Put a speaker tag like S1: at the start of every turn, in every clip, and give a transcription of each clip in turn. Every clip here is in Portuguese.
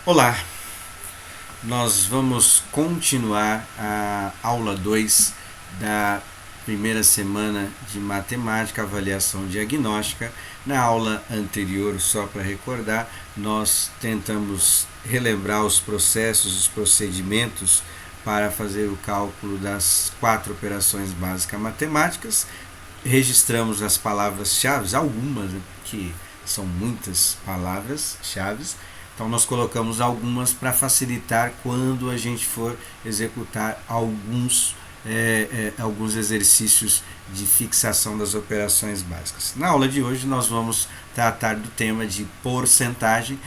S1: Olá, nós vamos continuar a aula 2 da primeira semana de matemática, avaliação diagnóstica. Na aula anterior, só para recordar, nós tentamos relembrar os processos, os procedimentos para fazer o cálculo das 4 operações básicas matemáticas. Registramos as palavras-chave, algumas, que são muitas palavras-chave. Então nós colocamos algumas para facilitar quando a gente for executar alguns exercícios de fixação das operações básicas. Na aula de hoje nós vamos tratar do tema de porcentagem.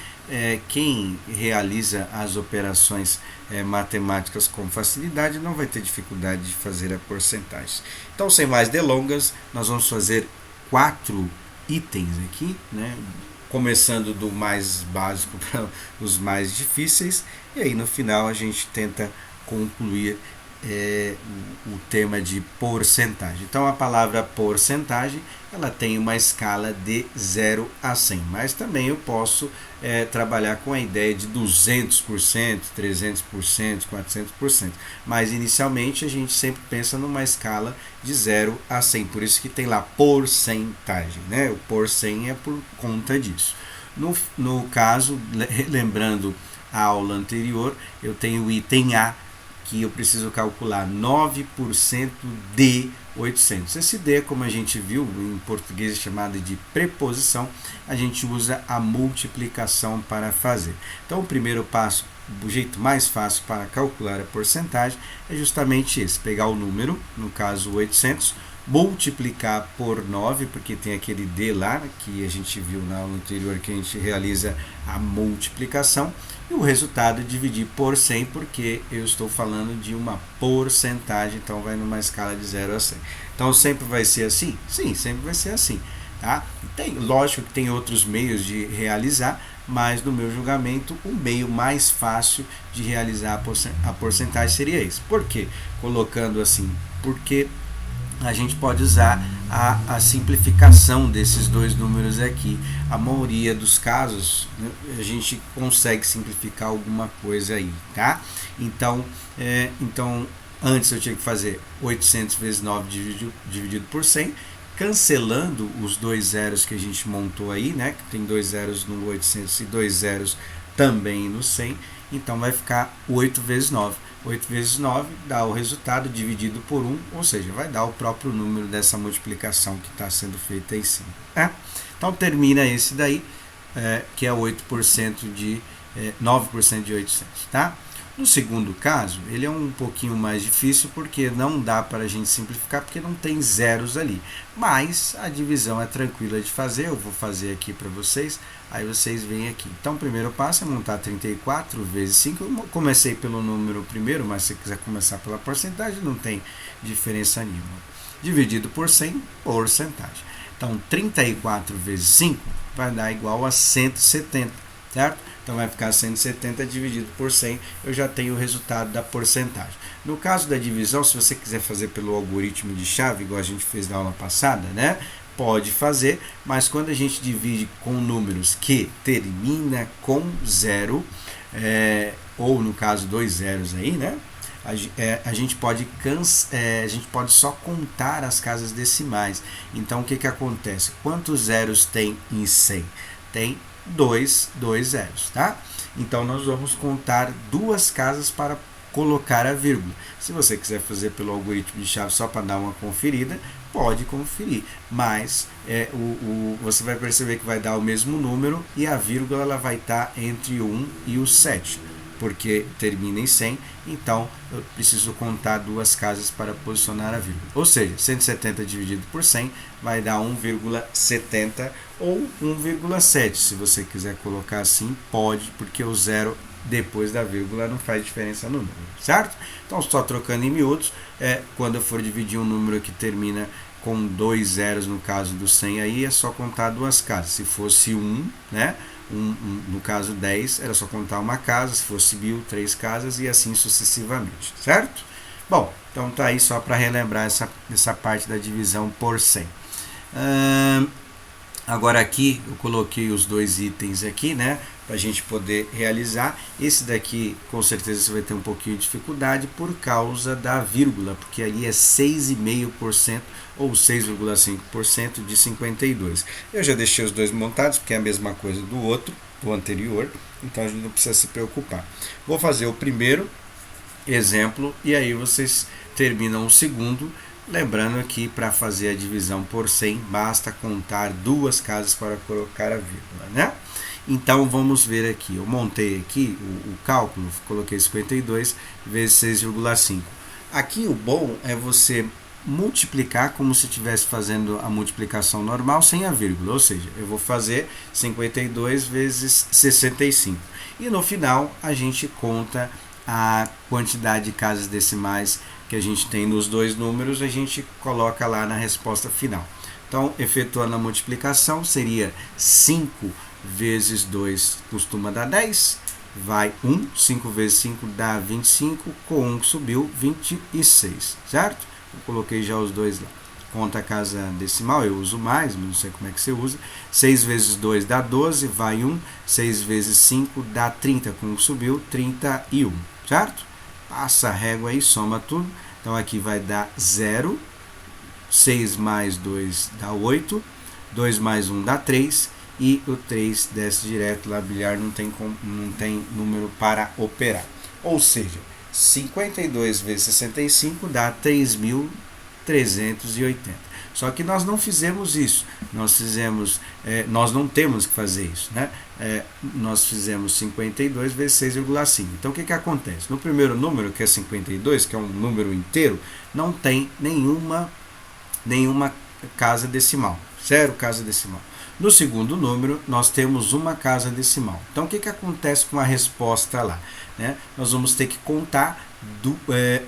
S1: Quem realiza as operações matemáticas com facilidade não vai ter dificuldade de fazer a porcentagem. Então, sem mais delongas, nós vamos fazer 4 itens aqui, né? Começando do mais básico para os mais difíceis, e aí no final a gente tenta concluir o tema de porcentagem. Então a palavra porcentagem, ela tem uma escala de 0 a 100, mas também eu posso trabalhar com a ideia de 200%, 300%, 400%, mas inicialmente a gente sempre pensa numa escala de 0 a 100, por isso que tem lá porcentagem, né? O por 100 é por conta disso. No caso, lembrando a aula anterior, eu tenho o item A, que eu preciso calcular 9% de 800. Esse D, como a gente viu, em português é chamado de preposição, a gente usa a multiplicação para fazer. Então, o primeiro passo, o jeito mais fácil para calcular a porcentagem é justamente esse, pegar o número, no caso 800, multiplicar por 9, porque tem aquele D lá, que a gente viu na aula anterior, que a gente realiza a multiplicação, e o resultado dividir por 100, porque eu estou falando de uma porcentagem, então vai numa escala de 0 a 100. Então sempre vai ser assim? Sim, sempre vai ser assim. Tá? Lógico que tem outros meios de realizar, mas no meu julgamento o meio mais fácil de realizar a porcentagem seria esse. Por quê? Colocando assim, porque a gente pode usar a simplificação desses dois números aqui. A maioria dos casos, né, a gente consegue simplificar alguma coisa aí, tá? Então, antes eu tinha que fazer 800 vezes 9 dividido por 100, cancelando os dois zeros que a gente montou aí, né? Que tem 2 zeros no 800 e 2 zeros também no 100. Então vai ficar 8 vezes 9. 8 vezes 9 dá o resultado dividido por 1, ou seja, vai dar o próprio número dessa multiplicação que está sendo feita em cima. Então termina esse daí, que é 8% de 9% de 800. Tá? No segundo caso, ele é um pouquinho mais difícil, porque não dá para a gente simplificar, porque não tem zeros ali. Mas a divisão é tranquila de fazer, eu vou fazer aqui para vocês, aí vocês veem aqui. Então o primeiro passo é montar 34 vezes 5, eu comecei pelo número primeiro, mas se quiser começar pela porcentagem, não tem diferença nenhuma. Dividido por 100, porcentagem. Então 34 vezes 5 vai dar igual a 170, certo? Então vai ficar 170 dividido por 100, eu já tenho o resultado da porcentagem. No caso da divisão, se você quiser fazer pelo algoritmo de chave, igual a gente fez na aula passada, né? Pode fazer, mas quando a gente divide com números que termina com 0, ou no caso 2 zeros aí, né? A gente pode só contar as casas decimais. Então o que acontece? Quantos zeros tem em 100? Tem dois zeros, tá? Então nós vamos contar 2 casas para colocar a vírgula. Se você quiser fazer pelo algoritmo de chave só para dar uma conferida, pode conferir, mas você vai perceber que vai dar o mesmo número e a vírgula ela vai estar entre o 1 e o 7, porque termina em 100, então eu preciso contar 2 casas para posicionar a vírgula. Ou seja, 170 dividido por 100 vai dar 1,70 ou 1,7. Se você quiser colocar assim, pode, porque o zero depois da vírgula não faz diferença no número, certo? Então, só trocando em miúdos, quando eu for dividir um número que termina com 2 zeros, no caso do 100, aí é só contar 2 casas. Se fosse 1, né? No caso 10, era só contar uma casa, se fosse 1000, 3 casas e assim sucessivamente, certo? Bom, então tá aí só para relembrar essa parte da divisão por 100. Agora aqui eu coloquei os dois itens aqui, né, para a gente poder realizar. Esse daqui, com certeza, você vai ter um pouquinho de dificuldade por causa da vírgula, porque ali é 6,5% ou 6,5% de 52. Eu já deixei os dois montados, porque é a mesma coisa do outro, do anterior, então a gente não precisa se preocupar. Vou fazer o primeiro exemplo e aí vocês terminam o segundo. Lembrando que para fazer a divisão por 100 basta contar duas casas para colocar a vírgula, né? Então vamos ver aqui, eu montei aqui o cálculo, coloquei 52 vezes 6,5. Aqui o bom é você multiplicar como se estivesse fazendo a multiplicação normal sem a vírgula, ou seja, eu vou fazer 52 vezes 65. E no final a gente conta a quantidade de casas decimais que a gente tem nos dois números, a gente coloca lá na resposta final. Então, efetuando a multiplicação, seria 5 vezes 2 costuma dar 10, vai 1, 5 vezes 5 dá 25, com 1 subiu 26, certo? Eu coloquei já os dois lá. Conta a casa decimal, eu uso mais, mas não sei como é que você usa. 6 vezes 2 dá 12, vai 1, 6 vezes 5 dá 30, com 1 subiu 31, certo? Passa a régua aí, soma tudo. Então aqui vai dar 0, 6 mais 2 dá 8, 2 mais 1 dá 3, e o 3 desce direto lá, bilhar não tem número para operar. Ou seja, 52 vezes 65 dá 3.380. Só que nós não fizemos isso, nós não temos que fazer isso, né? Nós fizemos 52 vezes 6,5. Então o que acontece? No primeiro número, que é 52, que é um número inteiro, não tem nenhuma casa decimal, 0 casa decimal. No segundo número, nós temos uma casa decimal. Então o que acontece com a resposta lá? Né? Nós vamos ter que contar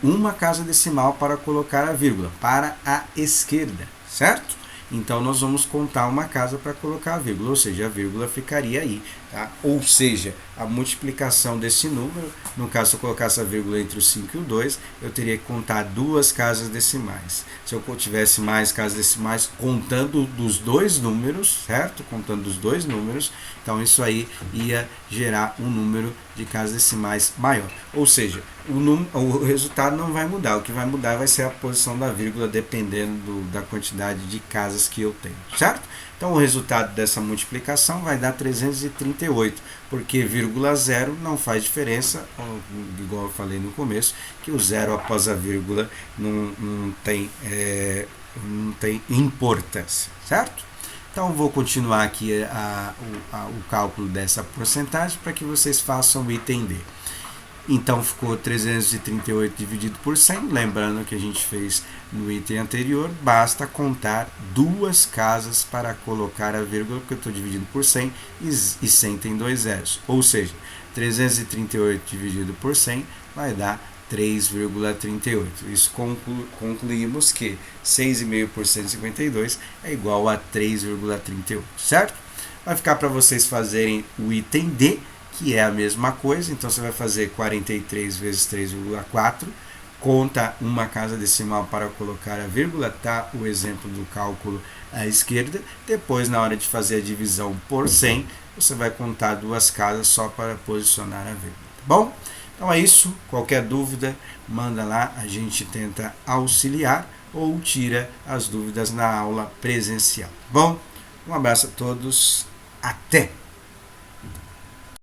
S1: uma casa decimal para colocar a vírgula, para a esquerda, certo? Então nós vamos contar uma casa para colocar a vírgula, ou seja, a vírgula ficaria aí, tá? Ou seja, a multiplicação desse número, no caso se eu colocasse a vírgula entre o 5 e o 2, eu teria que contar duas casas decimais. Se eu tivesse mais casas decimais contando dos dois números, certo? Contando dos dois números, então isso aí ia gerar um número de casas decimais maior. Ou seja, o resultado não vai mudar, o que vai mudar vai ser a posição da vírgula dependendo da quantidade de casas que eu tenho, certo? Então o resultado dessa multiplicação vai dar 338, porque vírgula zero não faz diferença, igual eu falei no começo, que o zero após a vírgula não tem importância, certo? Então vou continuar aqui o cálculo dessa porcentagem para que vocês façam o item D. Então ficou 338 dividido por 100, lembrando que a gente fez no item anterior, basta contar duas casas para colocar a vírgula, porque eu estou dividindo por 100 e 100 tem dois zeros, ou seja, 338 dividido por 100 vai dar 3,38. Isso concluímos que 6,5% de 52 é igual a 3,38, certo? Vai ficar para vocês fazerem o item D, que é a mesma coisa, então você vai fazer 43 vezes 3,4, conta uma casa decimal para colocar a vírgula, tá? O exemplo do cálculo à esquerda. Depois, na hora de fazer a divisão por 100, você vai contar duas casas só para posicionar a vírgula, tá bom? Então é isso, qualquer dúvida, manda lá, a gente tenta auxiliar ou tira as dúvidas na aula presencial. Bom, um abraço a todos, até!